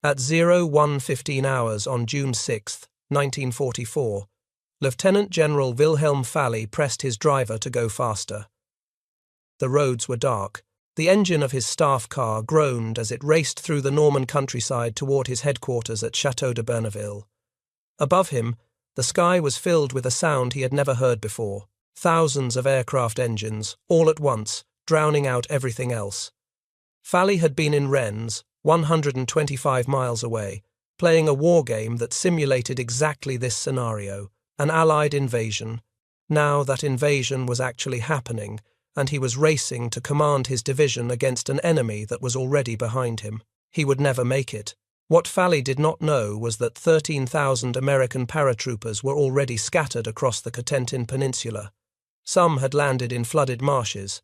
At 01:15 hours on June 6, 1944, Lieutenant General Wilhelm Fally pressed his driver to go faster. The roads were dark. The engine of his staff car groaned as it raced through the Norman countryside toward his headquarters at Château de Bernaville. Above him, the sky was filled with a sound he had never heard before. Thousands of aircraft engines, all at once, drowning out everything else. Fally had been in Rennes, 125 miles away, playing a war game that simulated exactly this scenario, an Allied invasion. Now that invasion was actually happening, and he was racing to command his division against an enemy that was already behind him. He would never make it. What Fally did not know was that 13,000 American paratroopers were already scattered across the Cotentin Peninsula. Some had landed in flooded marshes.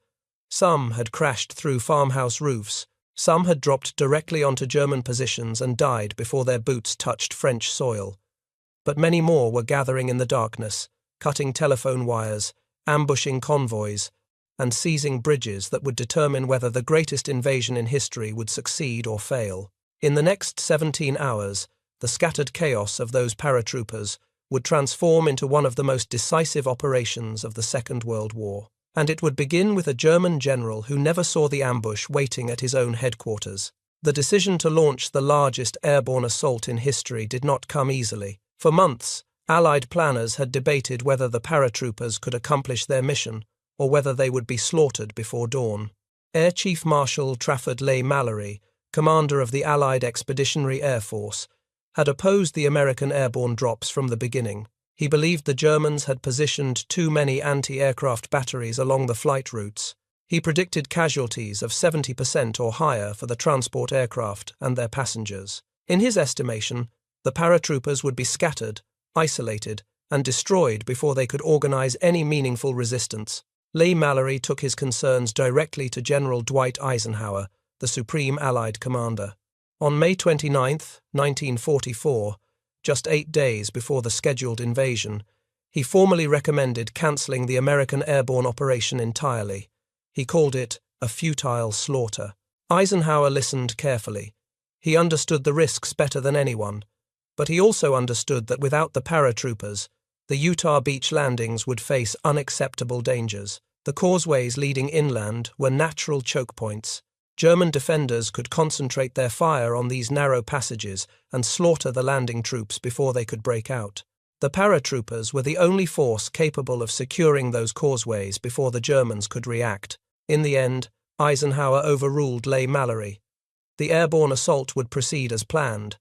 Some had crashed through farmhouse roofs. Some had dropped directly onto German positions and died before their boots touched French soil. But many more were gathering in the darkness, cutting telephone wires, ambushing convoys, and seizing bridges that would determine whether the greatest invasion in history would succeed or fail. In the next 17 hours, the scattered chaos of those paratroopers would transform into one of the most decisive operations of the Second World War. And it would begin with a German general who never saw the ambush waiting at his own headquarters. The decision to launch the largest airborne assault in history did not come easily. For months, Allied planners had debated whether the paratroopers could accomplish their mission or whether they would be slaughtered before dawn. Air Chief Marshal Trafford Leigh-Mallory, commander of the Allied Expeditionary Air Force, had opposed the American airborne drops from the beginning. He believed the Germans had positioned too many anti-aircraft batteries along the flight routes. He predicted casualties of 70% or higher for the transport aircraft and their passengers. In his estimation, the paratroopers would be scattered, isolated, and destroyed before they could organize any meaningful resistance. Leigh-Mallory took his concerns directly to General Dwight Eisenhower, the Supreme Allied Commander. On May 29, 1944, just 8 days before the scheduled invasion, he formally recommended cancelling the American airborne operation entirely. He called it a futile slaughter. Eisenhower listened carefully. He understood the risks better than anyone, but he also understood that without the paratroopers, the Utah Beach landings would face unacceptable dangers. The causeways leading inland were natural choke points. German defenders could concentrate their fire on these narrow passages and slaughter the landing troops before they could break out. The paratroopers were the only force capable of securing those causeways before the Germans could react. In the end, Eisenhower overruled Leigh-Mallory. The airborne assault would proceed as planned,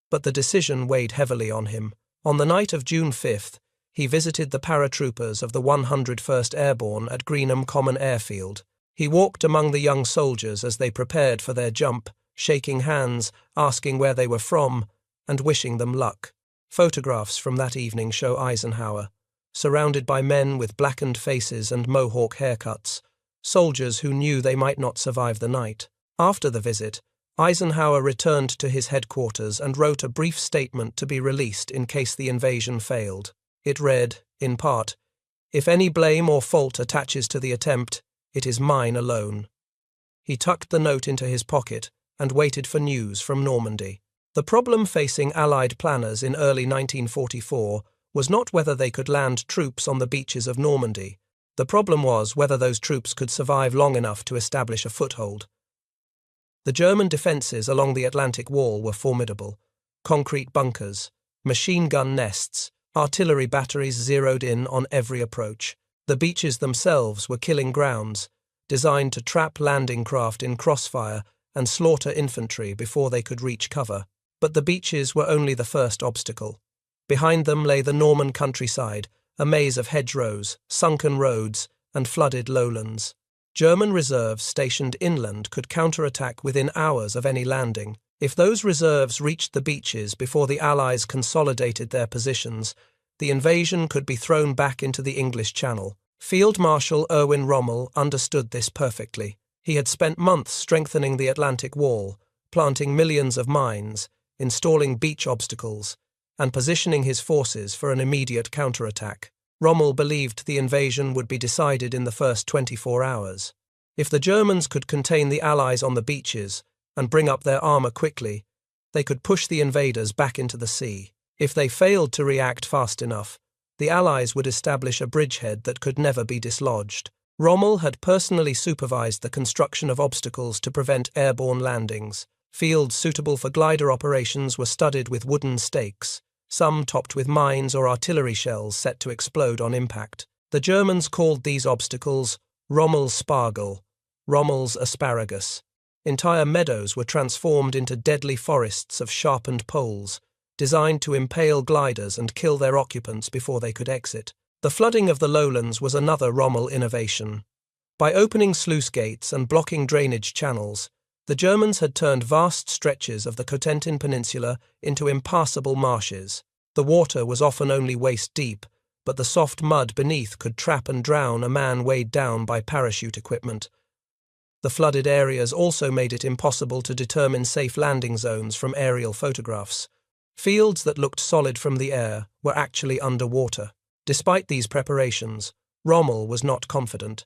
but the decision weighed heavily on him. On the night of June 5th, he visited the paratroopers of the 101st Airborne at Greenham Common Airfield. He walked among the young soldiers as they prepared for their jump, shaking hands, asking where they were from, and wishing them luck. Photographs from that evening show Eisenhower, surrounded by men with blackened faces and mohawk haircuts, soldiers who knew they might not survive the night. After the visit, Eisenhower returned to his headquarters and wrote a brief statement to be released in case the invasion failed. It read, in part, "If any blame or fault attaches to the attempt, it is mine alone." He tucked the note into his pocket and waited for news from Normandy. The problem facing Allied planners in early 1944 was not whether they could land troops on the beaches of Normandy. The problem was whether those troops could survive long enough to establish a foothold. The German defences along the Atlantic Wall were formidable. Concrete bunkers, machine gun nests, artillery batteries zeroed in on every approach. The beaches themselves were killing grounds, designed to trap landing craft in crossfire and slaughter infantry before they could reach cover. But the beaches were only the first obstacle. Behind them lay the Norman countryside, a maze of hedgerows, sunken roads, and flooded lowlands. German reserves stationed inland could counterattack within hours of any landing. If those reserves reached the beaches before the Allies consolidated their positions, the invasion could be thrown back into the English Channel. Field Marshal Erwin Rommel understood this perfectly. He had spent months strengthening the Atlantic Wall, planting millions of mines, installing beach obstacles, and positioning his forces for an immediate counterattack. Rommel believed the invasion would be decided in the first 24 hours. If the Germans could contain the Allies on the beaches and bring up their armour quickly, they could push the invaders back into the sea. If they failed to react fast enough, the Allies would establish a bridgehead that could never be dislodged. Rommel had personally supervised the construction of obstacles to prevent airborne landings. Fields suitable for glider operations were studded with wooden stakes, some topped with mines or artillery shells set to explode on impact. The Germans called these obstacles Rommel's Spargel, Rommel's asparagus. Entire meadows were transformed into deadly forests of sharpened poles, designed to impale gliders and kill their occupants before they could exit. The flooding of the lowlands was another Rommel innovation. By opening sluice gates and blocking drainage channels, the Germans had turned vast stretches of the Cotentin Peninsula into impassable marshes. The water was often only waist deep, but the soft mud beneath could trap and drown a man weighed down by parachute equipment. The flooded areas also made it impossible to determine safe landing zones from aerial photographs. Fields that looked solid from the air were actually underwater. Despite these preparations, Rommel was not confident.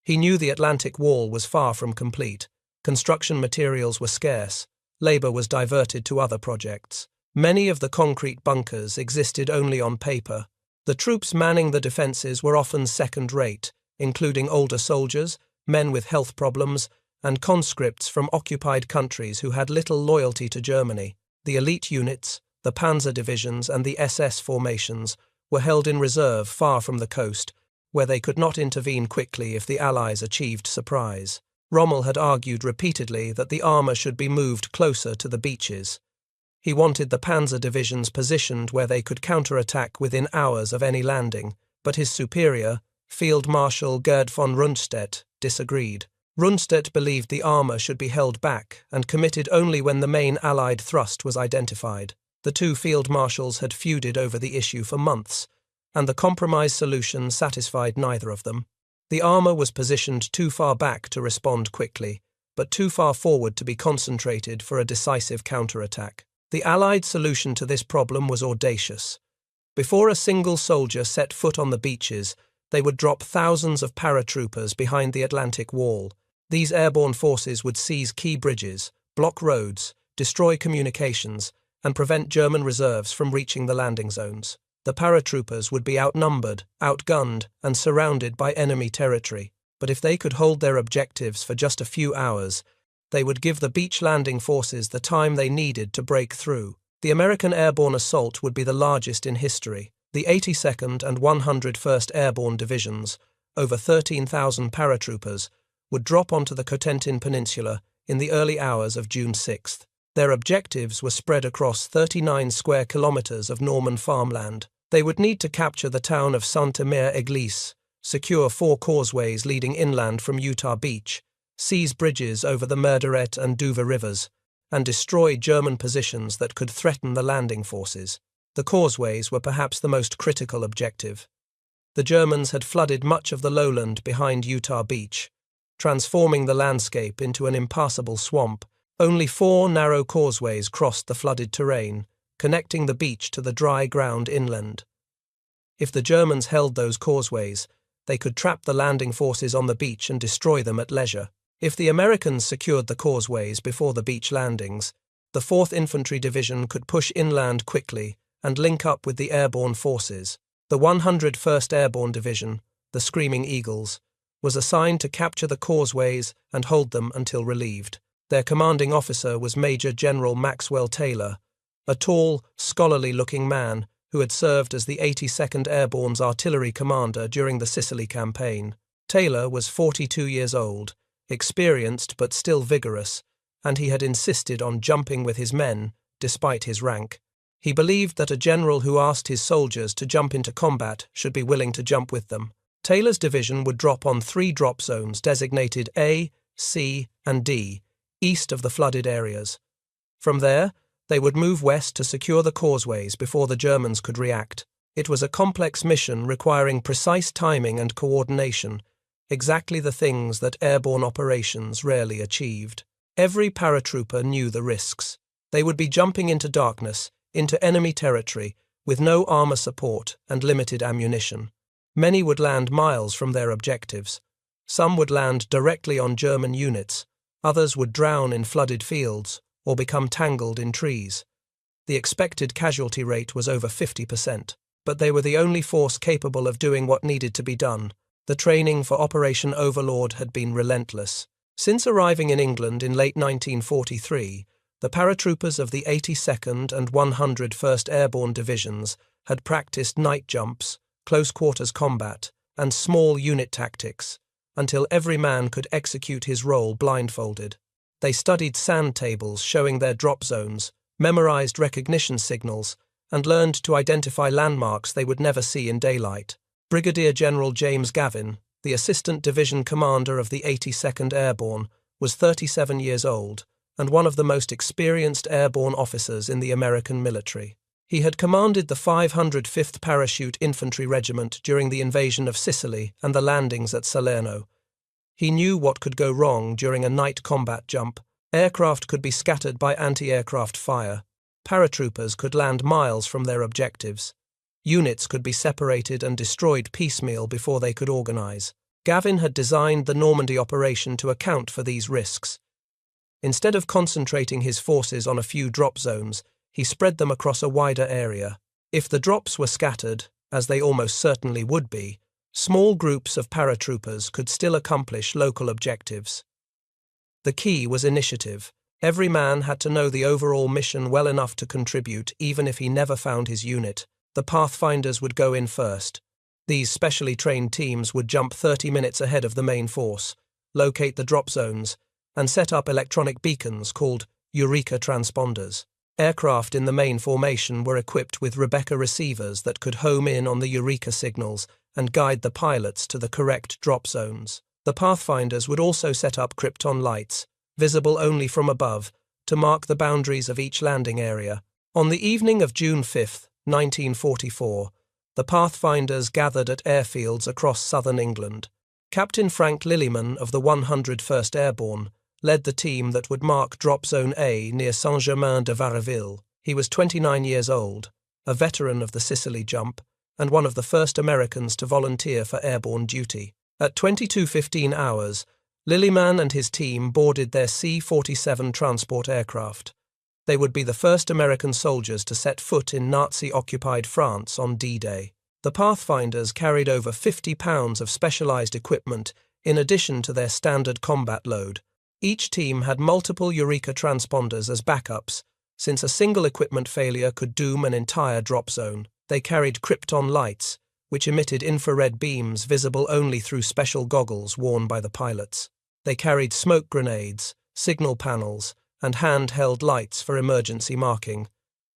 He knew the Atlantic Wall was far from complete. Construction materials were scarce. Labor was diverted to other projects. Many of the concrete bunkers existed only on paper. The troops manning the defenses were often second-rate, including older soldiers, men with health problems, and conscripts from occupied countries who had little loyalty to Germany. The elite units, the panzer divisions and the SS formations, were held in reserve far from the coast, where they could not intervene quickly if the Allies achieved surprise. Rommel had argued repeatedly that the armour should be moved closer to the beaches. He wanted the panzer divisions positioned where they could counterattack within hours of any landing, but his superior, Field Marshal Gerd von Rundstedt, disagreed. Rundstedt believed the armour should be held back and committed only when the main Allied thrust was identified. The two field marshals had feuded over the issue for months, and the compromise solution satisfied neither of them. The armour was positioned too far back to respond quickly, but too far forward to be concentrated for a decisive counterattack. The Allied solution to this problem was audacious. Before a single soldier set foot on the beaches, they would drop thousands of paratroopers behind the Atlantic Wall. These airborne forces would seize key bridges, block roads, destroy communications, and prevent German reserves from reaching the landing zones. The paratroopers would be outnumbered, outgunned, and surrounded by enemy territory. But if they could hold their objectives for just a few hours, they would give the beach landing forces the time they needed to break through. The American airborne assault would be the largest in history. The 82nd and 101st Airborne Divisions, over 13,000 paratroopers, would drop onto the Cotentin Peninsula in the early hours of June 6th. Their objectives were spread across 39 square kilometers of Norman farmland. They would need to capture the town of Sainte-Mère-Église, secure 4 causeways leading inland from Utah Beach, seize bridges over the Merderet and Duva rivers, and destroy German positions that could threaten the landing forces. The causeways were perhaps the most critical objective. The Germans had flooded much of the lowland behind Utah Beach, transforming the landscape into an impassable swamp. Only 4 narrow causeways crossed the flooded terrain, connecting the beach to the dry ground inland. If the Germans held those causeways, they could trap the landing forces on the beach and destroy them at leisure. If the Americans secured the causeways before the beach landings, the 4th Infantry Division could push inland quickly and link up with the airborne forces. The 101st Airborne Division, the Screaming Eagles, was assigned to capture the causeways and hold them until relieved. Their commanding officer was Major General Maxwell Taylor, a tall, scholarly-looking man who had served as the 82nd Airborne's artillery commander during the Sicily campaign. Taylor was 42 years old, experienced but still vigorous, and he had insisted on jumping with his men, despite his rank. He believed that a general who asked his soldiers to jump into combat should be willing to jump with them. Taylor's division would drop on 3 drop zones designated A, C, and D, east of the flooded areas. From there, they would move west to secure the causeways before the Germans could react. It was a complex mission requiring precise timing and coordination, exactly the things that airborne operations rarely achieved. Every paratrooper knew the risks. They would be jumping into darkness, into enemy territory, with no armor support and limited ammunition. Many would land miles from their objectives. Some would land directly on German units. Others would drown in flooded fields or become tangled in trees. The expected casualty rate was over 50%, but they were the only force capable of doing what needed to be done. The training for Operation Overlord had been relentless. Since arriving in England in late 1943, the paratroopers of the 82nd and 101st Airborne Divisions had practiced night jumps, close-quarters combat, and small unit tactics, until every man could execute his role blindfolded. They studied sand tables showing their drop zones, memorized recognition signals, and learned to identify landmarks they would never see in daylight. Brigadier General James Gavin, the Assistant Division Commander of the 82nd Airborne, was 37 years old and one of the most experienced airborne officers in the American military. He had commanded the 505th Parachute Infantry Regiment during the invasion of Sicily and the landings at Salerno. He knew what could go wrong during a night combat jump. Aircraft could be scattered by anti-aircraft fire. Paratroopers could land miles from their objectives. Units could be separated and destroyed piecemeal before they could organize. Gavin had designed the Normandy operation to account for these risks. Instead of concentrating his forces on a few drop zones, he spread them across a wider area. If the drops were scattered, as they almost certainly would be, small groups of paratroopers could still accomplish local objectives. The key was initiative. Every man had to know the overall mission well enough to contribute, even if he never found his unit. The Pathfinders would go in first. These specially trained teams would jump 30 minutes ahead of the main force, locate the drop zones, and set up electronic beacons called Eureka transponders. Aircraft in the main formation were equipped with Rebecca receivers that could home in on the Eureka signals and guide the pilots to the correct drop zones. The Pathfinders would also set up krypton lights, visible only from above, to mark the boundaries of each landing area. On the evening of June 5, 1944, the Pathfinders gathered at airfields across southern England. Captain Frank Lillyman of the 101st Airborne led the team that would mark Drop Zone A near Saint-Germain-de-Varreville. He was 29 years old, a veteran of the Sicily jump, and one of the first Americans to volunteer for airborne duty. At 22:15 hours, Lillyman and his team boarded their C-47 transport aircraft. They would be the first American soldiers to set foot in Nazi-occupied France on D-Day. The Pathfinders carried over 50 pounds of specialized equipment in addition to their standard combat load. Each team had multiple Eureka transponders as backups, since a single equipment failure could doom an entire drop zone. They carried krypton lights, which emitted infrared beams visible only through special goggles worn by the pilots. They carried smoke grenades, signal panels, and handheld lights for emergency marking,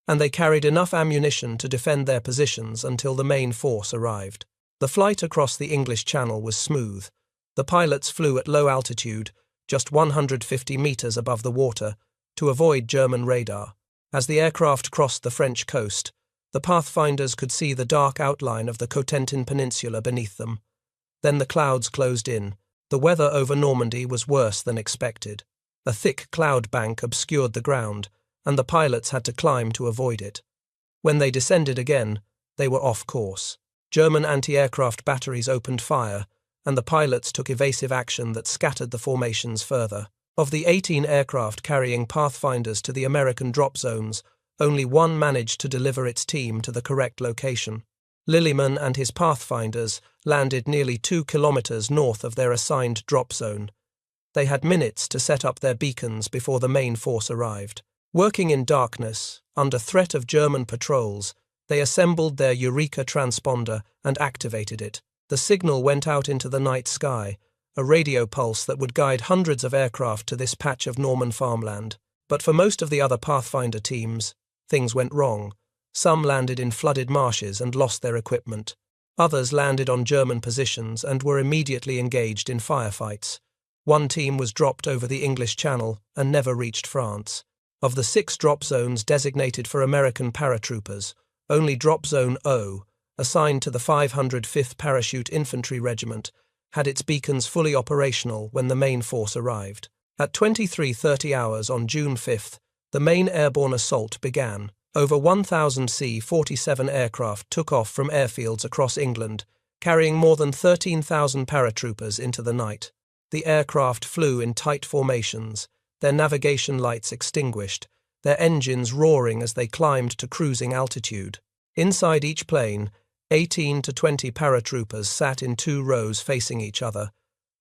and they carried enough ammunition to defend their positions until the main force arrived. The flight across the English Channel was smooth. The pilots flew at low altitude, just 150 meters above the water, to avoid German radar. As the aircraft crossed the French coast, the Pathfinders could see the dark outline of the Cotentin Peninsula beneath them. Then the clouds closed in. The weather over Normandy was worse than expected. A thick cloud bank obscured the ground, and the pilots had to climb to avoid it. When they descended again, they were off course. German anti-aircraft batteries opened fire, and the pilots took evasive action that scattered the formations further. Of the 18 aircraft carrying Pathfinders to the American drop zones, only one managed to deliver its team to the correct location. Lillyman and his Pathfinders landed nearly 2 kilometers north of their assigned drop zone. They had minutes to set up their beacons before the main force arrived. Working in darkness, under threat of German patrols, they assembled their Eureka transponder and activated it. The signal went out into the night sky, a radio pulse that would guide hundreds of aircraft to this patch of Norman farmland. But for most of the other Pathfinder teams, things went wrong. Some landed in flooded marshes and lost their equipment. Others landed on German positions and were immediately engaged in firefights. One team was dropped over the English Channel and never reached France. Of the 6 drop zones designated for American paratroopers, only Drop Zone O, assigned to the 505th Parachute Infantry Regiment, had its beacons fully operational when the main force arrived. At 23:30 hours on June 5th, the main airborne assault began. Over 1,000 C-47 aircraft took off from airfields across England, carrying more than 13,000 paratroopers into the night. The aircraft flew in tight formations, their navigation lights extinguished, their engines roaring as they climbed to cruising altitude. Inside each plane, 18 to 20 paratroopers sat in 2 rows facing each other,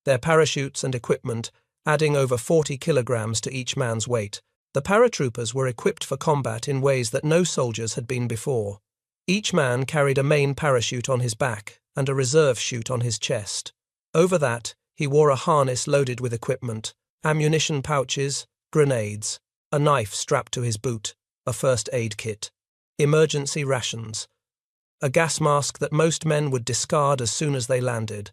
their parachutes and equipment adding over 40 kilograms to each man's weight. The paratroopers were equipped for combat in ways that no soldiers had been before. Each man carried a main parachute on his back and a reserve chute on his chest. Over that, he wore a harness loaded with equipment, ammunition pouches, grenades, a knife strapped to his boot, a first aid kit, emergency rations, a gas mask that most men would discard as soon as they landed.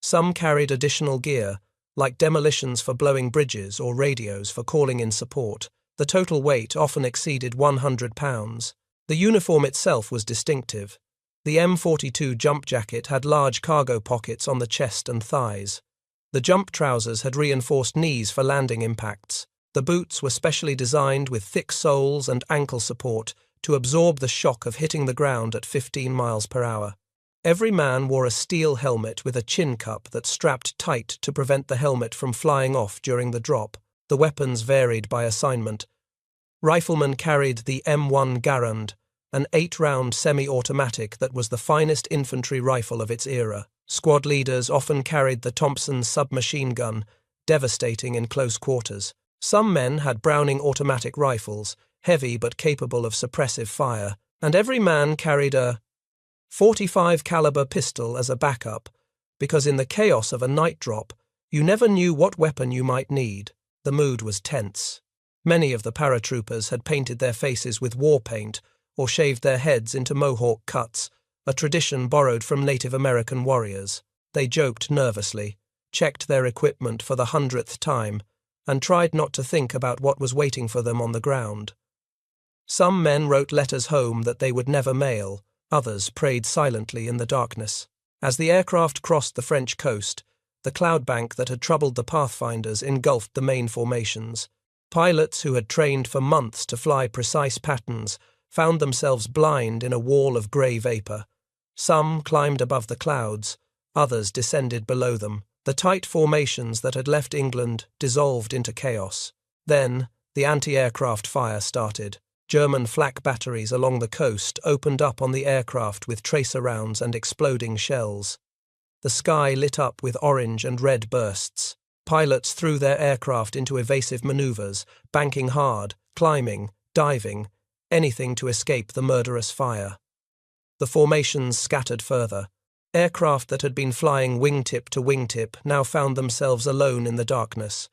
Some carried additional gear, like demolitions for blowing bridges or radios for calling in support. The total weight often exceeded 100 pounds. The uniform itself was distinctive. The M42 jump jacket had large cargo pockets on the chest and thighs. The jump trousers had reinforced knees for landing impacts. The boots were specially designed with thick soles and ankle support to absorb the shock of hitting the ground at 15 miles per hour. Every man wore a steel helmet with a chin cup that strapped tight to prevent the helmet from flying off during the drop. The weapons varied by assignment. Riflemen carried the M1 Garand, an 8-round semi-automatic that was the finest infantry rifle of its era. Squad leaders often carried the Thompson submachine gun, devastating in close quarters. Some men had Browning automatic rifles, heavy but capable of suppressive fire, and every man carried a .45 caliber pistol as a backup, because in the chaos of a night drop, you never knew what weapon you might need. The mood was tense. Many of the paratroopers had painted their faces with war paint or shaved their heads into mohawk cuts, a tradition borrowed from Native American warriors. They joked nervously, checked their equipment for the 100th time, and tried not to think about what was waiting for them on the ground. Some men wrote letters home that they would never mail. Others prayed silently in the darkness. As the aircraft crossed the French coast, the cloud bank that had troubled the pathfinders engulfed the main formations. Pilots who had trained for months to fly precise patterns found themselves blind in a wall of grey vapour. Some climbed above the clouds, others descended below them. The tight formations that had left England dissolved into chaos. Then, the anti-aircraft fire started. German flak batteries along the coast opened up on the aircraft with tracer rounds and exploding shells. The sky lit up with orange and red bursts. Pilots threw their aircraft into evasive maneuvers, banking hard, climbing, diving, anything to escape the murderous fire. The formations scattered further. Aircraft that had been flying wingtip to wingtip now found themselves alone in the darkness,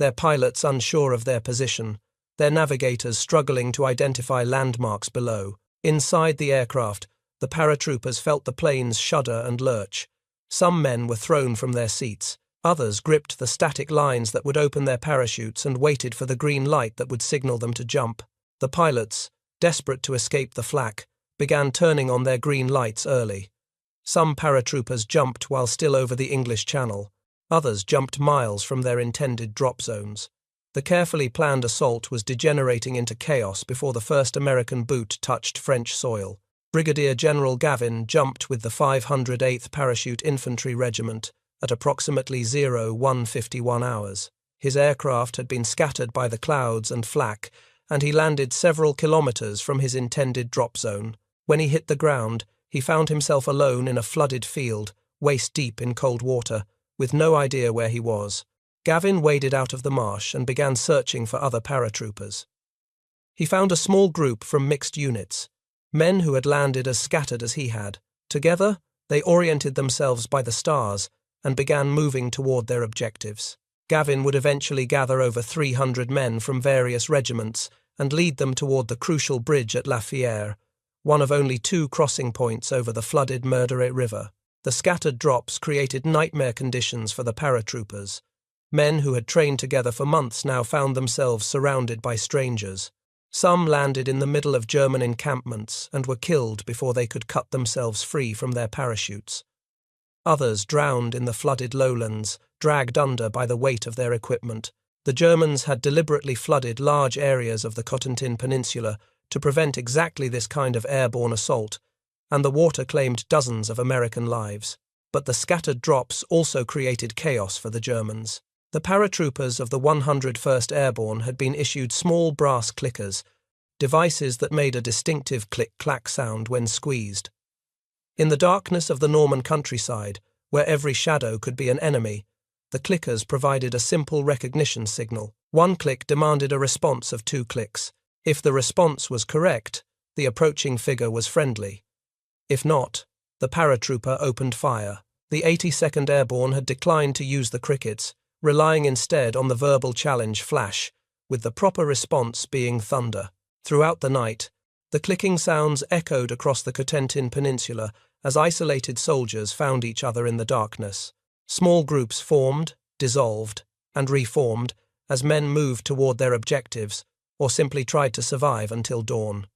their pilots unsure of their position, their navigators struggling to identify landmarks below. Inside the aircraft, the paratroopers felt the planes shudder and lurch. Some men were thrown from their seats. Others gripped the static lines that would open their parachutes and waited for the green light that would signal them to jump. The pilots, desperate to escape the flak, began turning on their green lights early. Some paratroopers jumped while still over the English Channel. Others jumped miles from their intended drop zones. The carefully planned assault was degenerating into chaos before the first American boot touched French soil. Brigadier General Gavin jumped with the 508th Parachute Infantry Regiment at approximately 01:51 hours. His aircraft had been scattered by the clouds and flak, and he landed several kilometers from his intended drop zone. When he hit the ground, he found himself alone in a flooded field, waist-deep in cold water, with no idea where he was. Gavin waded out of the marsh and began searching for other paratroopers. He found a small group from mixed units, men who had landed as scattered as he had. Together, they oriented themselves by the stars and began moving toward their objectives. Gavin would eventually gather over 300 men from various regiments and lead them toward the crucial bridge at La Fière, one of only 2 crossing points over the flooded Merderet River. The scattered drops created nightmare conditions for the paratroopers. Men who had trained together for months now found themselves surrounded by strangers. Some landed in the middle of German encampments and were killed before they could cut themselves free from their parachutes. Others drowned in the flooded lowlands, dragged under by the weight of their equipment. The Germans had deliberately flooded large areas of the Cotentin Peninsula to prevent exactly this kind of airborne assault, and the water claimed dozens of American lives. But the scattered drops also created chaos for the Germans. The paratroopers of the 101st Airborne had been issued small brass clickers, devices that made a distinctive click-clack sound when squeezed. In the darkness of the Norman countryside, where every shadow could be an enemy, the clickers provided a simple recognition signal. One click demanded a response of 2 clicks. If the response was correct, the approaching figure was friendly. If not, the paratrooper opened fire. The 82nd Airborne had declined to use the crickets, relying instead on the verbal challenge flash, with the proper response being thunder. Throughout the night, the clicking sounds echoed across the Cotentin Peninsula as isolated soldiers found each other in the darkness. Small groups formed, dissolved, and reformed as men moved toward their objectives or simply tried to survive until dawn.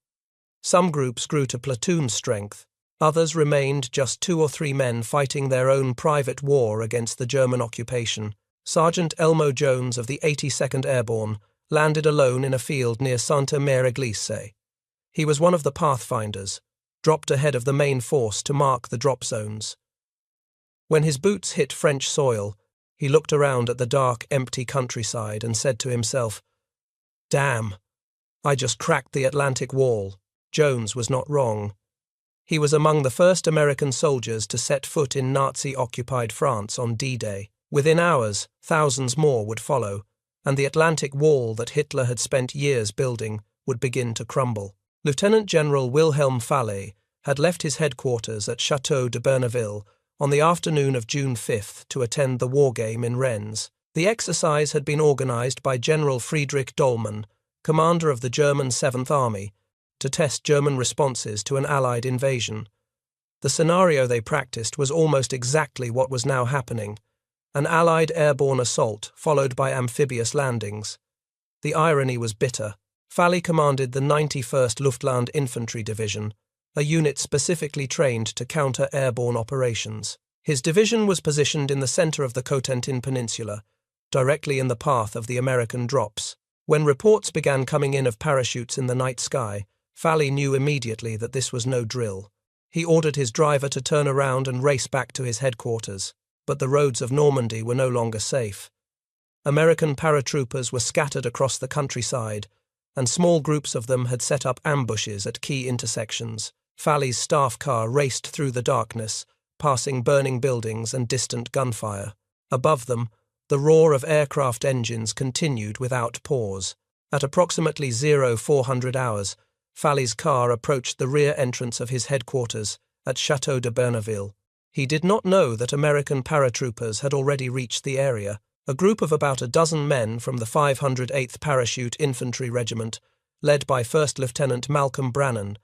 Some groups grew to platoon strength, others remained just 2 or 3 men fighting their own private war against the German occupation. Sergeant Elmo Jones of the 82nd Airborne landed alone in a field near Santa Mare Eglise. He was one of the pathfinders, dropped ahead of the main force to mark the drop zones. When his boots hit French soil, he looked around at the dark, empty countryside and said to himself, "Damn, I just cracked the Atlantic Wall." Jones was not wrong. He was among the first American soldiers to set foot in Nazi-occupied France on D-Day. Within hours, thousands more would follow, and the Atlantic Wall that Hitler had spent years building would begin to crumble. Lieutenant General Wilhelm Fallet had left his headquarters at Château de Bernaville on the afternoon of June 5th to attend the war game in Rennes. The exercise had been organized by General Friedrich Dollmann, commander of the German 7th Army, to test German responses to an Allied invasion. The scenario they practiced was almost exactly what was now happening: an Allied airborne assault followed by amphibious landings. The irony was bitter. Fallet commanded the 91st Luftland Infantry Division, a unit specifically trained to counter airborne operations. His division was positioned in the center of the Cotentin Peninsula, directly in the path of the American drops. When reports began coming in of parachutes in the night sky, Fallet knew immediately that this was no drill. He ordered his driver to turn around and race back to his headquarters. But the roads of Normandy were no longer safe. American paratroopers were scattered across the countryside, and small groups of them had set up ambushes at key intersections. Fallet's staff car raced through the darkness, passing burning buildings and distant gunfire. Above them, the roar of aircraft engines continued without pause. At approximately 0400 hours, Fallet's car approached the rear entrance of his headquarters at Château de Bernaville. He did not know that American paratroopers had already reached the area. A group of about a dozen men from the 508th Parachute Infantry Regiment, led by First Lieutenant Malcolm Brannan,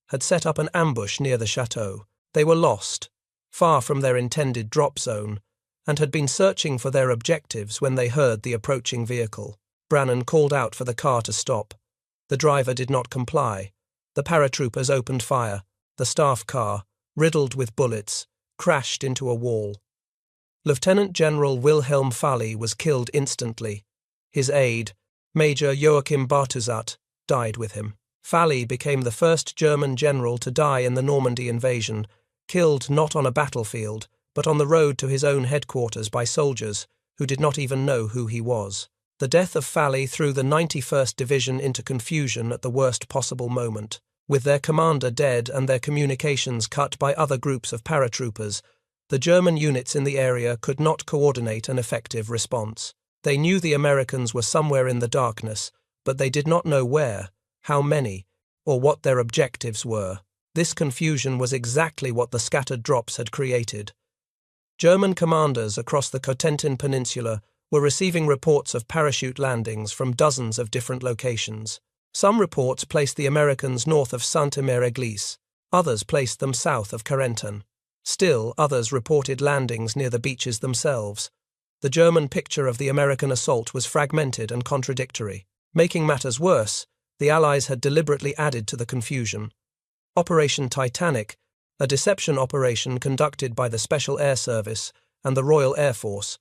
had set up an ambush near the chateau. They were lost, far from their intended drop zone, and had been searching for their objectives when they heard the approaching vehicle. Brannan called out for the car to stop. The driver did not comply. The paratroopers opened fire. The staff car, riddled with bullets, crashed into a wall. Lieutenant General Wilhelm Fallet was killed instantly. His aide, Major Joachim Bartuzat, died with him. Fallet became the first German general to die in the Normandy invasion, killed not on a battlefield, but on the road to his own headquarters by soldiers who did not even know who he was. The death of Fallet threw the 91st Division into confusion at the worst possible moment. With their commander dead and their communications cut by other groups of paratroopers, the German units in the area could not coordinate an effective response. They knew the Americans were somewhere in the darkness, but they did not know where, how many, or what their objectives were. This confusion was exactly what the scattered drops had created. German commanders across the Cotentin Peninsula were receiving reports of parachute landings from dozens of different locations. Some reports placed the Americans north of Santa Mare Eglise, others placed them south of Carentan. Still, others reported landings near the beaches themselves. The German picture of the American assault was fragmented and contradictory. Making matters worse, the Allies had deliberately added to the confusion. Operation Titanic, a deception operation conducted by the Special Air Service and the Royal Air Force,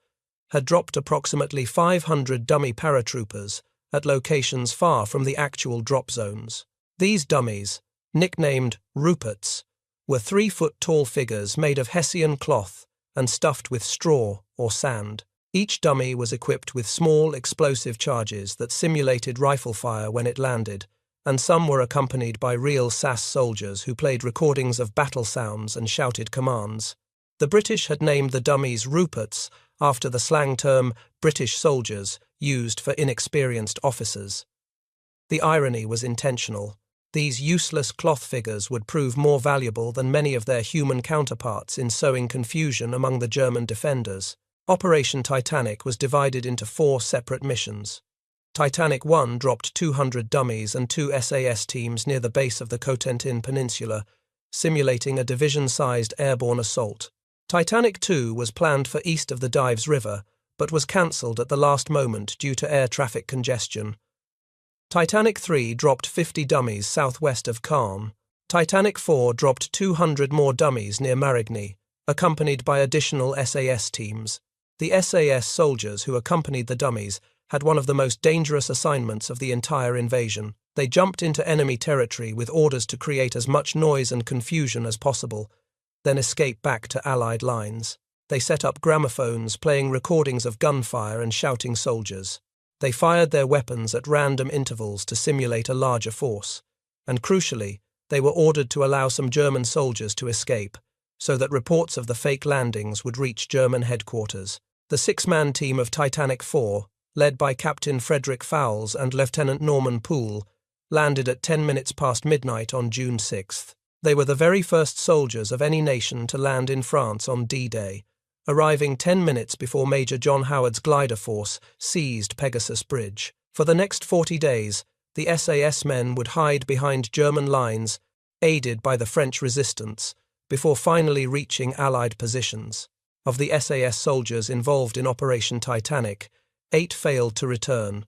had dropped approximately 500 dummy paratroopers at locations far from the actual drop zones. These dummies, nicknamed Ruperts, were 3-foot-tall figures made of Hessian cloth and stuffed with straw or sand. Each dummy was equipped with small explosive charges that simulated rifle fire when it landed, and some were accompanied by real SAS soldiers who played recordings of battle sounds and shouted commands. The British had named the dummies Ruperts after the slang term British soldiers used for inexperienced officers. The irony was intentional. These useless cloth figures would prove more valuable than many of their human counterparts in sowing confusion among the German defenders. Operation Titanic was divided into 4 separate missions. Titanic 1 dropped 200 dummies and 2 SAS teams near the base of the Cotentin Peninsula, simulating a division-sized airborne assault. Titanic 2 was planned for east of the Dives River, but was cancelled at the last moment due to air traffic congestion. Titanic 3 dropped 50 dummies southwest of Caen. Titanic 4 dropped 200 more dummies near Marigny, accompanied by additional SAS teams. The SAS soldiers who accompanied the dummies had one of the most dangerous assignments of the entire invasion. They jumped into enemy territory with orders to create as much noise and confusion as possible, then escape back to Allied lines. They set up gramophones playing recordings of gunfire and shouting soldiers. They fired their weapons at random intervals to simulate a larger force, and crucially, they were ordered to allow some German soldiers to escape, so that reports of the fake landings would reach German headquarters. The 6-man team of Titanic 4, led by Captain Frederick Fowles and Lieutenant Norman Poole, landed at 10 minutes past midnight on June 6th. They were the very first soldiers of any nation to land in France on D-Day, arriving 10 minutes before Major John Howard's glider force seized Pegasus Bridge. For the next 40 days, the SAS men would hide behind German lines, aided by the French resistance, before finally reaching Allied positions. Of the SAS soldiers involved in Operation Titanic, 8 failed to return.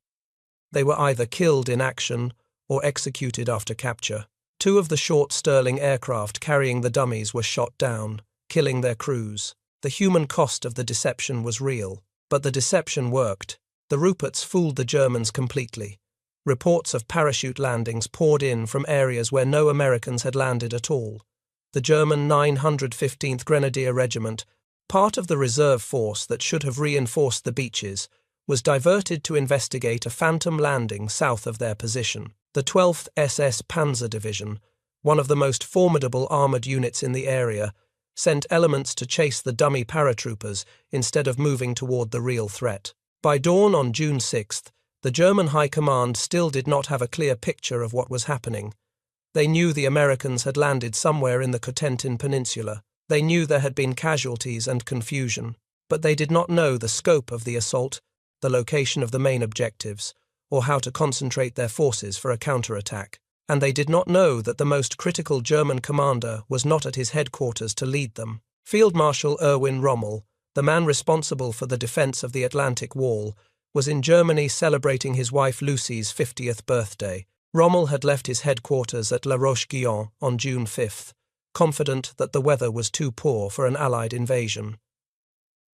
They were either killed in action or executed after capture. 2 of the short Sterling aircraft carrying the dummies were shot down, killing their crews. The human cost of the deception was real, but the deception worked. The Ruperts fooled the Germans completely. Reports of parachute landings poured in from areas where no Americans had landed at all. The German 915th Grenadier Regiment, part of the reserve force that should have reinforced the beaches, was diverted to investigate a phantom landing south of their position. The 12th SS Panzer Division, one of the most formidable armoured units in the area, sent elements to chase the dummy paratroopers instead of moving toward the real threat. By dawn on June 6th, the German High Command still did not have a clear picture of what was happening. They knew the Americans had landed somewhere in the Cotentin Peninsula. They knew there had been casualties and confusion, but they did not know the scope of the assault, the location of the main objectives, or how to concentrate their forces for a counterattack. And they did not know that the most critical German commander was not at his headquarters to lead them. Field Marshal Erwin Rommel, the man responsible for the defense of the Atlantic Wall, was in Germany celebrating his wife Lucy's 50th birthday. Rommel had left his headquarters at La Roche-Guyon on June 5th, confident that the weather was too poor for an Allied invasion.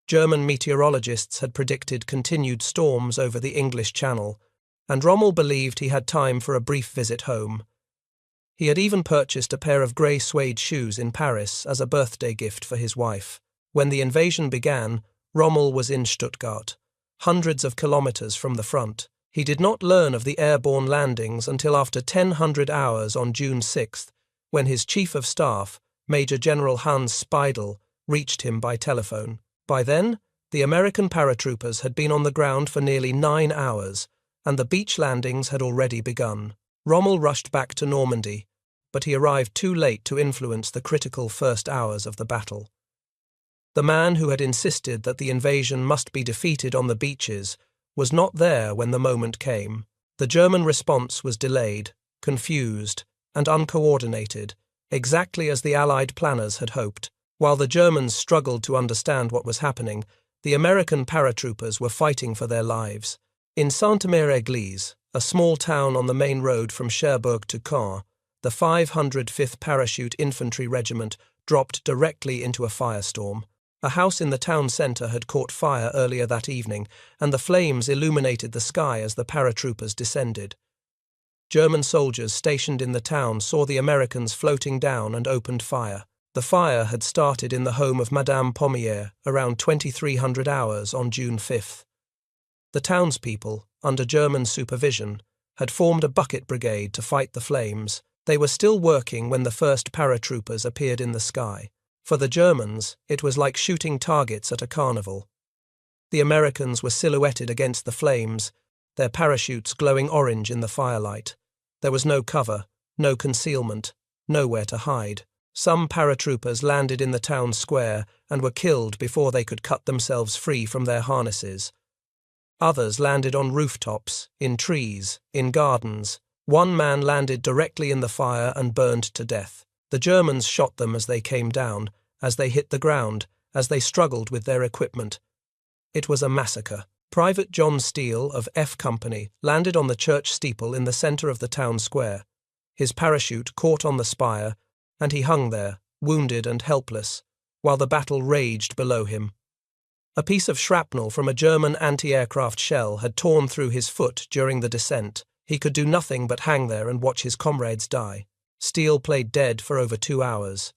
German meteorologists had predicted continued storms over the English Channel, and Rommel believed he had time for a brief visit home. He had even purchased a pair of grey suede shoes in Paris as a birthday gift for his wife. When the invasion began, Rommel was in Stuttgart, hundreds of kilometres from the front. He did not learn of the airborne landings until after 100 hours on June 6th, when his Chief of Staff, Major General Hans Speidel, reached him by telephone. By then, the American paratroopers had been on the ground for nearly 9 hours, and the beach landings had already begun. Rommel rushed back to Normandy, but he arrived too late to influence the critical first hours of the battle. The man who had insisted that the invasion must be defeated on the beaches was not there when the moment came. The German response was delayed, confused, and uncoordinated, exactly as the Allied planners had hoped. While the Germans struggled to understand what was happening, the American paratroopers were fighting for their lives. In Sainte-Mère-Église, a small town on the main road from Cherbourg to Caen, the 505th Parachute Infantry Regiment dropped directly into a firestorm. A house in the town centre had caught fire earlier that evening, and the flames illuminated the sky as the paratroopers descended. German soldiers stationed in the town saw the Americans floating down and opened fire. The fire had started in the home of Madame Pommier around 2300 hours on June 5th. The townspeople, under German supervision, had formed a bucket brigade to fight the flames. They were still working when the first paratroopers appeared in the sky. For the Germans, it was like shooting targets at a carnival. The Americans were silhouetted against the flames, their parachutes glowing orange in the firelight. There was no cover, no concealment, nowhere to hide. Some paratroopers landed in the town square and were killed before they could cut themselves free from their harnesses. Others landed on rooftops, in trees, in gardens. One man landed directly in the fire and burned to death. The Germans shot them as they came down, as they hit the ground, as they struggled with their equipment. It was a massacre. Private John Steele of F Company landed on the church steeple in the center of the town square. His parachute caught on the spire, and he hung there, wounded and helpless, while the battle raged below him. A piece of shrapnel from a German anti-aircraft shell had torn through his foot during the descent. He could do nothing but hang there and watch his comrades die. Steele played dead for over 2 hours.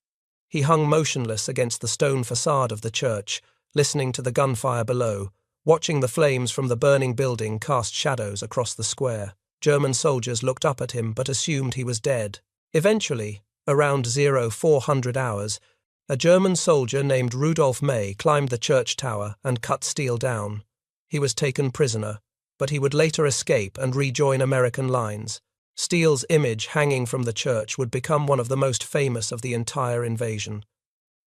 He hung motionless against the stone facade of the church, listening to the gunfire below, watching the flames from the burning building cast shadows across the square. German soldiers looked up at him but assumed he was dead. Eventually, around 0400 hours, a German soldier named Rudolf May climbed the church tower and cut Steele down. He was taken prisoner, but he would later escape and rejoin American lines. Steele's image hanging from the church would become one of the most famous of the entire invasion.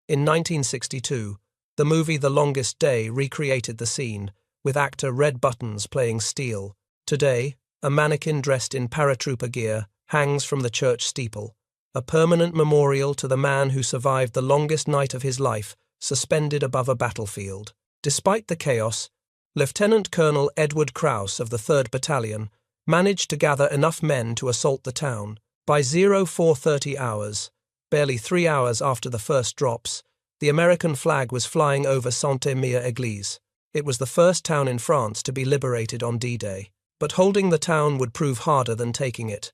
In 1962, the movie The Longest Day recreated the scene, with actor Red Buttons playing Steele. Today, a mannequin dressed in paratrooper gear hangs from the church steeple, a permanent memorial to the man who survived the longest night of his life, suspended above a battlefield. Despite the chaos, Lieutenant Colonel Edward Krauss of the 3rd Battalion managed to gather enough men to assault the town. By 0430 hours, barely 3 hours after the first drops, the American flag was flying over Saint-Émile-Église. It was the first town in France to be liberated on D-Day. But holding the town would prove harder than taking it.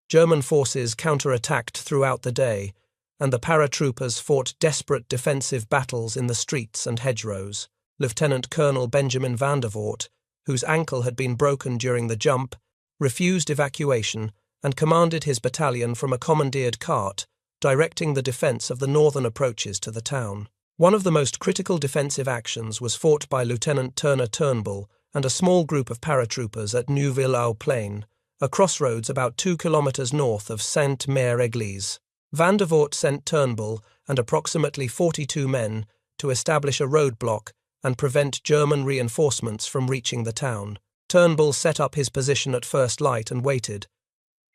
German forces counterattacked throughout the day, and the paratroopers fought desperate defensive battles in the streets and hedgerows. Lieutenant Colonel Benjamin van der Voort, whose ankle had been broken during the jump, refused evacuation and commanded his battalion from a commandeered cart, directing the defense of the northern approaches to the town. One of the most critical defensive actions was fought by Lieutenant Turner Turnbull and a small group of paratroopers at Neuville-aux-Plaines, a crossroads about 2 kilometers north of Sainte-Mère-Église. Van der Voort sent Turnbull and approximately 42 men to establish a roadblock and prevent German reinforcements from reaching the town. Turnbull set up his position at first light and waited.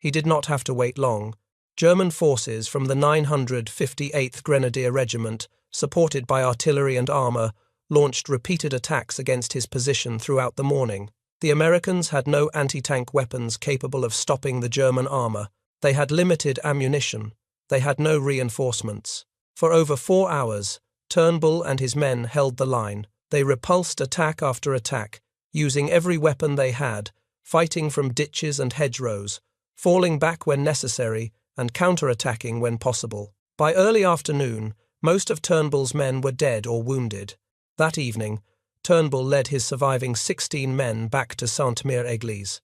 He did not have to wait long. German forces from the 958th Grenadier Regiment, supported by artillery and armour, launched repeated attacks against his position throughout the morning. The Americans had no anti-tank weapons capable of stopping the German armour. They had limited ammunition. They had no reinforcements. For over 4 hours, Turnbull and his men held the line. They repulsed attack after attack, using every weapon they had, fighting from ditches and hedgerows, falling back when necessary, and counter-attacking when possible. By early afternoon, most of Turnbull's men were dead or wounded. That evening, Turnbull led his surviving 16 men back to Sainte-Mère-Église.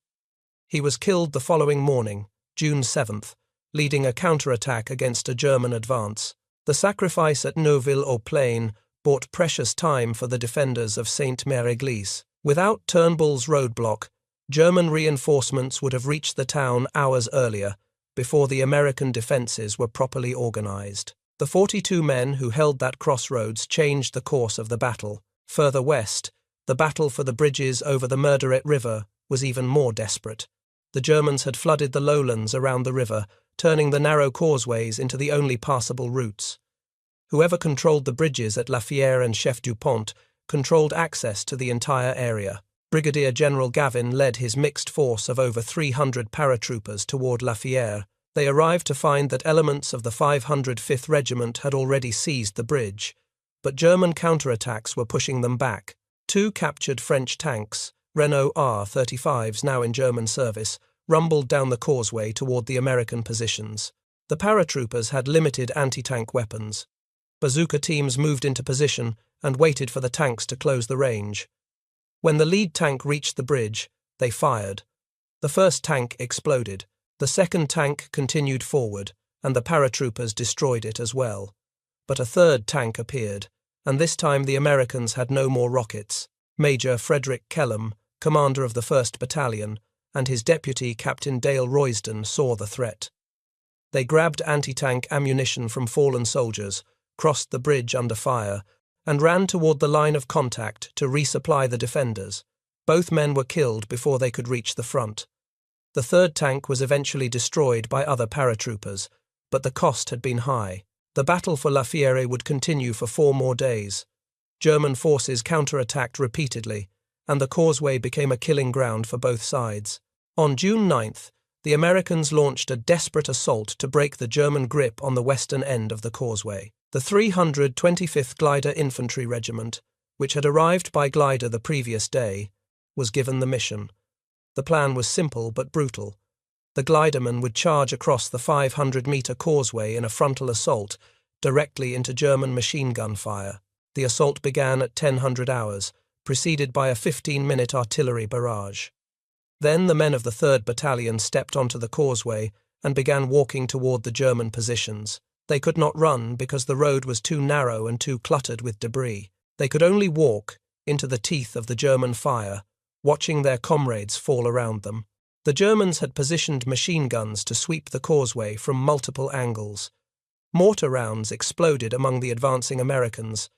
He was killed the following morning, June 7th, leading a counterattack against a German advance. The sacrifice at Neuville-aux-Plaines bought precious time for the defenders of Sainte-Mère-Église. Without Turnbull's roadblock, German reinforcements would have reached the town hours earlier, before the American defences were properly organised. The 42 men who held that crossroads changed the course of the battle. Further west, the battle for the bridges over the Murderet River was even more desperate. The Germans had flooded the lowlands around the river, turning the narrow causeways into the only passable routes. Whoever controlled the bridges at La Fière and Chef du Pont controlled access to the entire area. Brigadier General Gavin led his mixed force of over 300 paratroopers toward La Fière. They arrived to find that elements of the 505th Regiment had already seized the bridge, but German counterattacks were pushing them back. 2 captured French tanks, Renault R-35s now in German service, rumbled down the causeway toward the American positions. The paratroopers had limited anti-tank weapons. Bazooka teams moved into position and waited for the tanks to close the range. When the lead tank reached the bridge, they fired. The first tank exploded. The second tank continued forward, and the paratroopers destroyed it as well. But a third tank appeared, and this time the Americans had no more rockets. Major Frederick Kellum, commander of the 1st Battalion, and his deputy Captain Dale Royston saw the threat. They grabbed anti-tank ammunition from fallen soldiers, crossed the bridge under fire, and ran toward the line of contact to resupply the defenders. Both men were killed before they could reach the front. The third tank was eventually destroyed by other paratroopers, but the cost had been high. The battle for La Fière would continue for 4 more days. German forces counterattacked repeatedly, and the causeway became a killing ground for both sides. On June 9th, the Americans launched a desperate assault to break the German grip on the western end of the causeway. The 325th Glider Infantry Regiment, which had arrived by glider the previous day, was given the mission. The plan was simple but brutal. The glidermen would charge across the 500-meter causeway in a frontal assault, directly into German machine gun fire. The assault began at 1000 hours, preceded by a 15-minute artillery barrage. Then the men of the 3rd Battalion stepped onto the causeway and began walking toward the German positions. They could not run because the road was too narrow and too cluttered with debris. They could only walk into the teeth of the German fire, watching their comrades fall around them. The Germans had positioned machine guns to sweep the causeway from multiple angles. Mortar rounds exploded among the advancing Americans.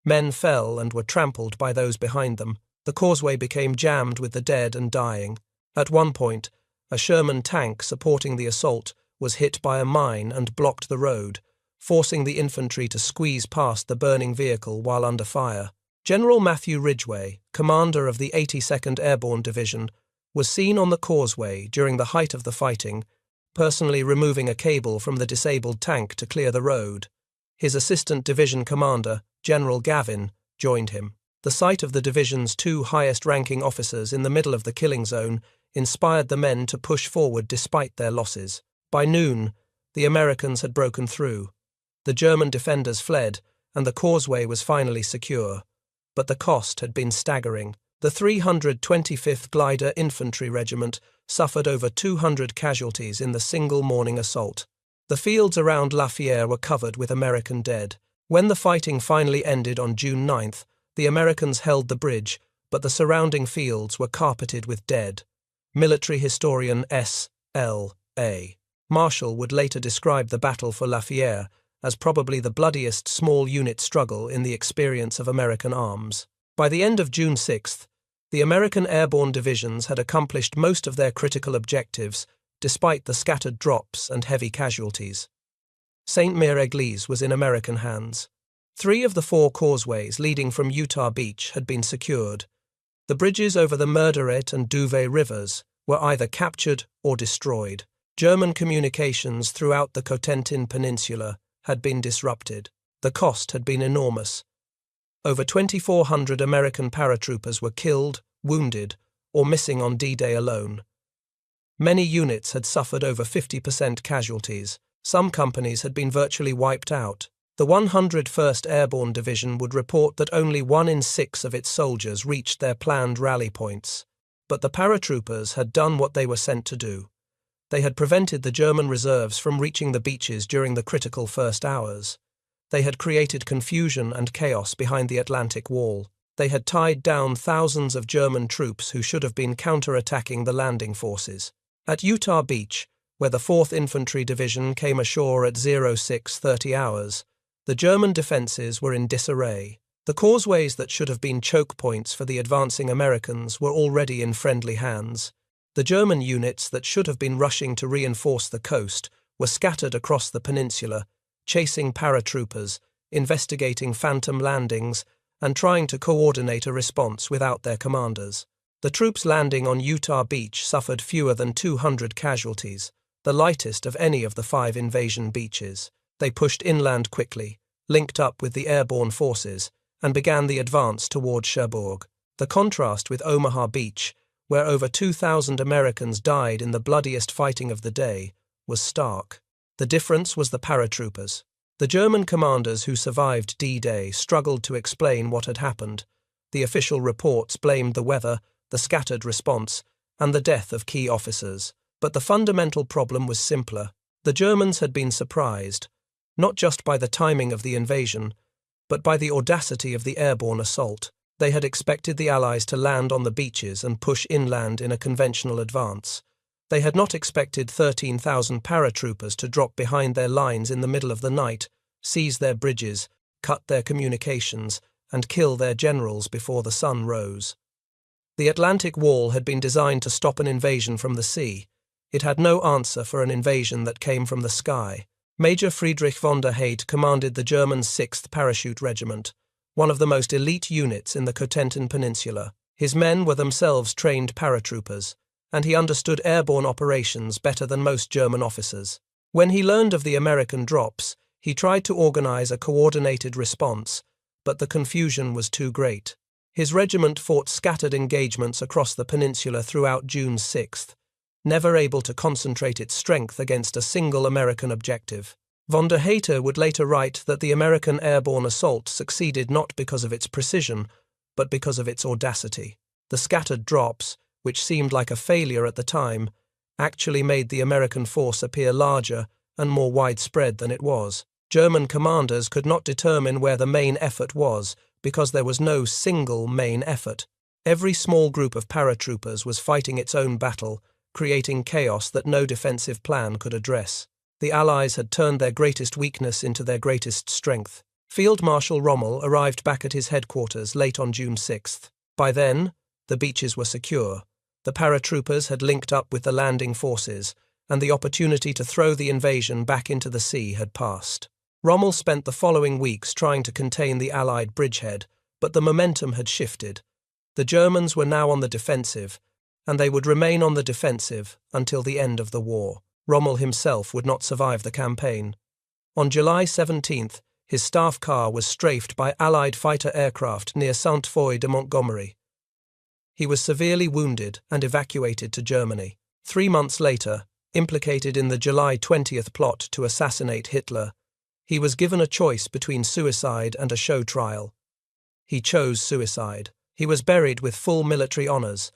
Men fell and were trampled by those behind them. The causeway became jammed with the dead and dying. At one point, a Sherman tank supporting the assault was hit by a mine and blocked the road, forcing the infantry to squeeze past the burning vehicle while under fire. General Matthew Ridgway, commander of the 82nd Airborne Division, was seen on the causeway during the height of the fighting, personally removing a cable from the disabled tank to clear the road. His assistant division commander, General Gavin, joined him. The sight of the division's 2 highest-ranking officers in the middle of the killing zone inspired the men to push forward despite their losses. By noon, the Americans had broken through. The German defenders fled, and the causeway was finally secure. But the cost had been staggering. The 325th Glider Infantry Regiment suffered over 200 casualties in the single morning assault. The fields around La Fière were covered with American dead. When the fighting finally ended on June 9th, the Americans held the bridge, but the surrounding fields were carpeted with dead. Military historian S.L.A. Marshall would later describe the battle for La Fière as probably the bloodiest small-unit struggle in the experience of American arms. By the end of June 6th, the American airborne divisions had accomplished most of their critical objectives, despite the scattered drops and heavy casualties. Saint-Mère-Église was in American hands. 3 of the 4 causeways leading from Utah Beach had been secured. The bridges over the Murderette and Duvet rivers were either captured or destroyed. German communications throughout the Cotentin Peninsula had been disrupted. The cost had been enormous. Over 2,400 American paratroopers were killed, wounded, or missing on D-Day alone. Many units had suffered over 50% casualties. Some companies had been virtually wiped out. The 101st Airborne Division would report that only 1 in 6 of its soldiers reached their planned rally points. But the paratroopers had done what they were sent to do. They had prevented the German reserves from reaching the beaches during the critical first hours. They had created confusion and chaos behind the Atlantic Wall. They had tied down thousands of German troops who should have been counter-attacking the landing forces. At Utah Beach, where the 4th Infantry Division came ashore at 06:30 hours, the German defences were in disarray. The causeways that should have been choke points for the advancing Americans were already in friendly hands. The German units that should have been rushing to reinforce the coast were scattered across the peninsula, chasing paratroopers, investigating phantom landings, and trying to coordinate a response without their commanders. The troops landing on Utah Beach suffered fewer than 200 casualties, the lightest of any of the 5 invasion beaches. They pushed inland quickly, linked up with the airborne forces, and began the advance toward Cherbourg. The contrast with Omaha Beach, where over 2,000 Americans died in the bloodiest fighting of the day, was stark. The difference was the paratroopers. The German commanders who survived D-Day struggled to explain what had happened. The official reports blamed the weather, the scattered response, and the death of key officers. But the fundamental problem was simpler. The Germans had been surprised, not just by the timing of the invasion, but by the audacity of the airborne assault. They had expected the Allies to land on the beaches and push inland in a conventional advance. They had not expected 13,000 paratroopers to drop behind their lines in the middle of the night, seize their bridges, cut their communications, and kill their generals before the sun rose. The Atlantic Wall had been designed to stop an invasion from the sea. It had no answer for an invasion that came from the sky. Major Friedrich von der Heydt commanded the German 6th Parachute Regiment, one of the most elite units in the Cotentin Peninsula. His men were themselves trained paratroopers, and he understood airborne operations better than most German officers. When he learned of the American drops, he tried to organize a coordinated response, but the confusion was too great. His regiment fought scattered engagements across the peninsula throughout June 6th, never able to concentrate its strength against a single American objective. Von der Heydt would later write that the American airborne assault succeeded not because of its precision, but because of its audacity. The scattered drops, which seemed like a failure at the time, actually made the American force appear larger and more widespread than it was. German commanders could not determine where the main effort was because there was no single main effort. Every small group of paratroopers was fighting its own battle, creating chaos that no defensive plan could address. The Allies had turned their greatest weakness into their greatest strength. Field Marshal Rommel arrived back at his headquarters late on June 6th. By then, the beaches were secure. The paratroopers had linked up with the landing forces, and the opportunity to throw the invasion back into the sea had passed. Rommel spent the following weeks trying to contain the Allied bridgehead, but the momentum had shifted. The Germans were now on the defensive, and they would remain on the defensive until the end of the war. Rommel himself would not survive the campaign. On July 17th, his staff car was strafed by Allied fighter aircraft near Sainte-Foy de Montgomery. He was severely wounded and evacuated to Germany. 3 months later, implicated in the July 20th plot to assassinate Hitler, he was given a choice between suicide and a show trial. He chose suicide. He was buried with full military honours,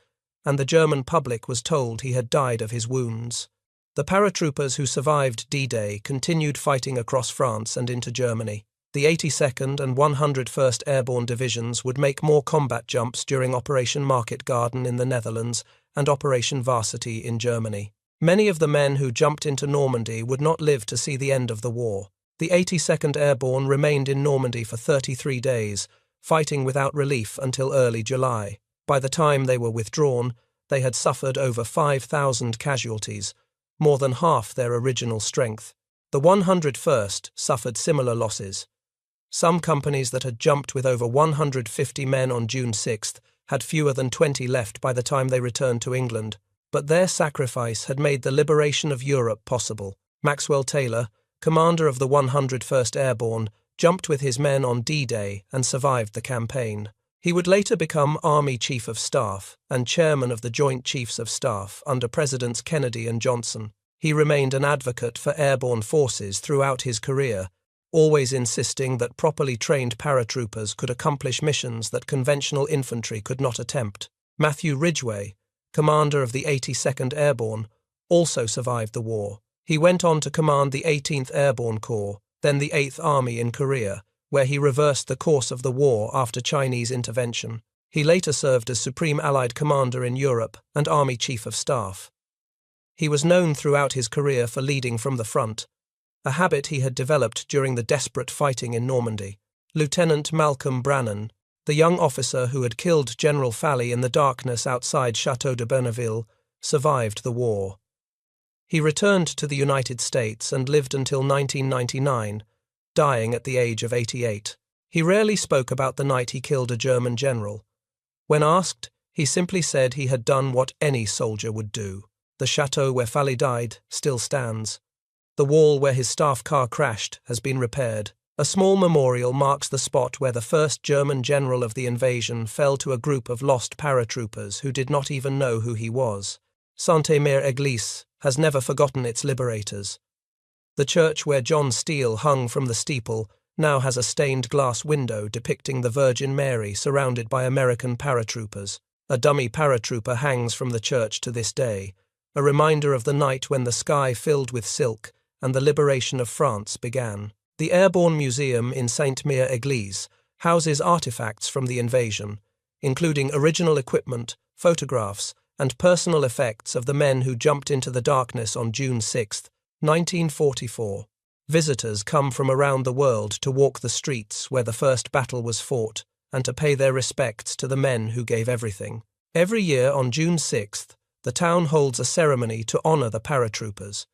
and the German public was told he had died of his wounds. The paratroopers who survived D-Day continued fighting across France and into Germany. The 82nd and 101st Airborne Divisions would make more combat jumps during Operation Market Garden in the Netherlands and Operation Varsity in Germany. Many of the men who jumped into Normandy would not live to see the end of the war. The 82nd Airborne remained in Normandy for 33 days, fighting without relief until early July. By the time they were withdrawn, they had suffered over 5,000 casualties, more than half their original strength. The 101st suffered similar losses. Some companies that had jumped with over 150 men on June 6th had fewer than 20 left by the time they returned to England, but their sacrifice had made the liberation of Europe possible. Maxwell Taylor, commander of the 101st Airborne, jumped with his men on D-Day and survived the campaign. He would later become Army Chief of Staff and Chairman of the Joint Chiefs of Staff under Presidents Kennedy and Johnson. He remained an advocate for airborne forces throughout his career, always insisting that properly trained paratroopers could accomplish missions that conventional infantry could not attempt. Matthew Ridgway, commander of the 82nd Airborne, also survived the war. He went on to command the 18th Airborne Corps, then the 8th Army in Korea, where he reversed the course of the war after Chinese intervention. He later served as Supreme Allied Commander in Europe and Army Chief of Staff. He was known throughout his career for leading from the front, a habit he had developed during the desperate fighting in Normandy. Lieutenant Malcolm Brannan, the young officer who had killed General Falley in the darkness outside Château de Bernaville, survived the war. He returned to the United States and lived until 1999, dying at the age of 88. He rarely spoke about the night he killed a German general. When asked, he simply said he had done what any soldier would do. The chateau where Falley died still stands. The wall where his staff car crashed has been repaired. A small memorial marks the spot where the first German general of the invasion fell to a group of lost paratroopers who did not even know who he was. Sainte-Mère Église has never forgotten its liberators. The church where John Steele hung from the steeple now has a stained glass window depicting the Virgin Mary surrounded by American paratroopers. A dummy paratrooper hangs from the church to this day, a reminder of the night when the sky filled with silk and the liberation of France began. The Airborne Museum in Sainte-Mère-Église houses artifacts from the invasion, including original equipment, photographs, and personal effects of the men who jumped into the darkness on June 6, 1944. Visitors come from around the world to walk the streets where the first battle was fought and to pay their respects to the men who gave everything. Every year on June 6th, the town holds a ceremony to honor the paratroopers.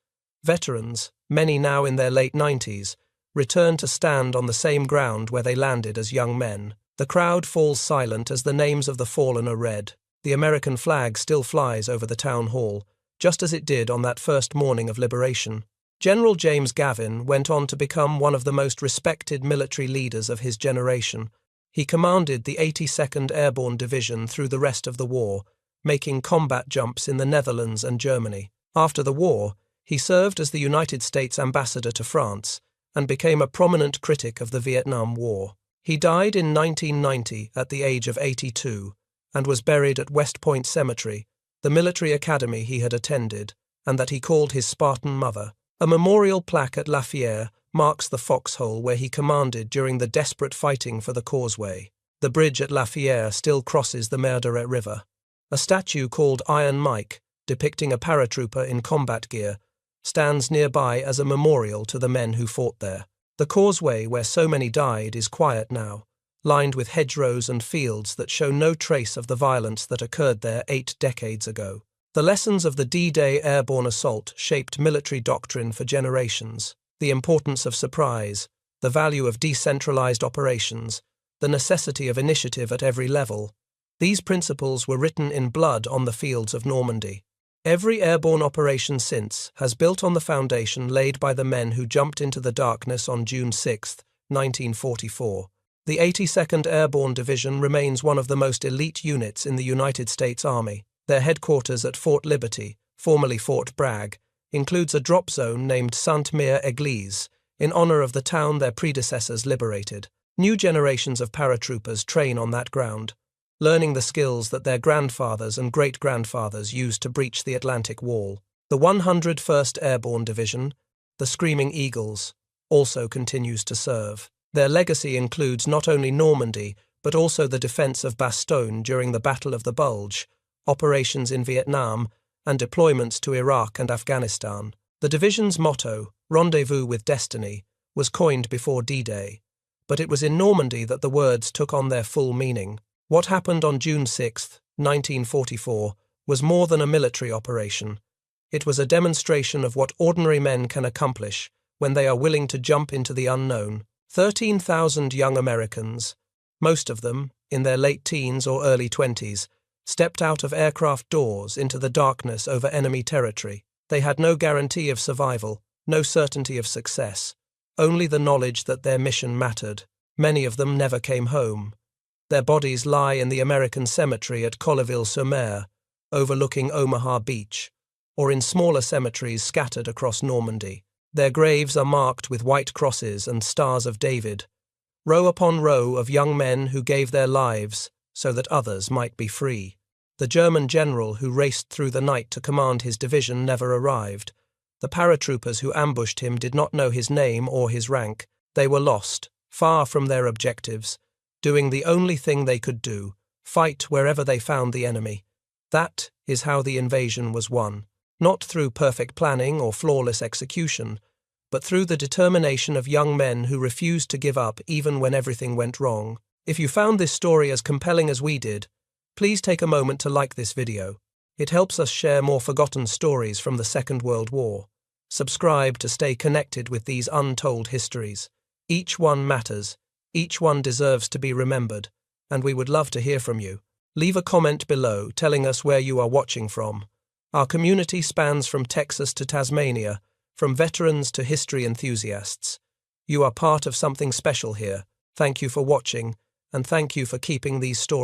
Veterans, many now in their late 90s, return to stand on the same ground where they landed as young men. The crowd falls silent as the names of the fallen are read. The American flag still flies over the town hall, just as it did on that first morning of liberation. General James Gavin went on to become one of the most respected military leaders of his generation. He commanded the 82nd Airborne Division through the rest of the war, making combat jumps in the Netherlands and Germany. After the war, he served as the United States ambassador to France and became a prominent critic of the Vietnam War. He died in 1990 at the age of 82 and was buried at West Point Cemetery, the military academy he had attended and that he called his Spartan mother. A memorial plaque at La Fière marks the foxhole where he commanded during the desperate fighting for the causeway. The bridge at La Fière still crosses the Merderet River. A statue called Iron Mike, depicting a paratrooper in combat gear, stands nearby as a memorial to the men who fought there. The causeway where so many died is quiet now, lined with hedgerows and fields that show no trace of the violence that occurred there 8 decades ago. The lessons of the D-Day airborne assault shaped military doctrine for generations. The importance of surprise, the value of decentralized operations, the necessity of initiative at every level. These principles were written in blood on the fields of Normandy. Every airborne operation since has built on the foundation laid by the men who jumped into the darkness on June 6, 1944. The 82nd Airborne Division remains one of the most elite units in the United States Army. Their headquarters at Fort Liberty, formerly Fort Bragg, includes a drop zone named Sainte-Mère-Église, in honor of the town their predecessors liberated. New generations of paratroopers train on that ground, learning the skills that their grandfathers and great-grandfathers used to breach the Atlantic Wall. The 101st Airborne Division, the Screaming Eagles, also continues to serve. Their legacy includes not only Normandy, but also the defense of Bastogne during the Battle of the Bulge, operations in Vietnam, and deployments to Iraq and Afghanistan. The division's motto, Rendezvous with Destiny, was coined before D-Day, but it was in Normandy that the words took on their full meaning. What happened on June 6, 1944, was more than a military operation. It was a demonstration of what ordinary men can accomplish when they are willing to jump into the unknown. 13,000 young Americans, most of them in their late teens or early 20s, stepped out of aircraft doors into the darkness over enemy territory. They had no guarantee of survival, no certainty of success, only the knowledge that their mission mattered. Many of them never came home. Their bodies lie in the American cemetery at Colleville-sur-Mer, overlooking Omaha Beach, or in smaller cemeteries scattered across Normandy. Their graves are marked with white crosses and stars of David, row upon row of young men who gave their lives so that others might be free. The German general who raced through the night to command his division never arrived. The paratroopers who ambushed him did not know his name or his rank. They were lost, far from their objectives, doing the only thing they could do, fight wherever they found the enemy. That is how the invasion was won, not through perfect planning or flawless execution, but through the determination of young men who refused to give up even when everything went wrong. If you found this story as compelling as we did, please take a moment to like this video. It helps us share more forgotten stories from the Second World War. Subscribe to stay connected with these untold histories. Each one matters, each one deserves to be remembered, and we would love to hear from you. Leave a comment below telling us where you are watching from. Our community spans from Texas to Tasmania, from veterans to history enthusiasts. You are part of something special here. Thank you for watching, and thank you for keeping these stories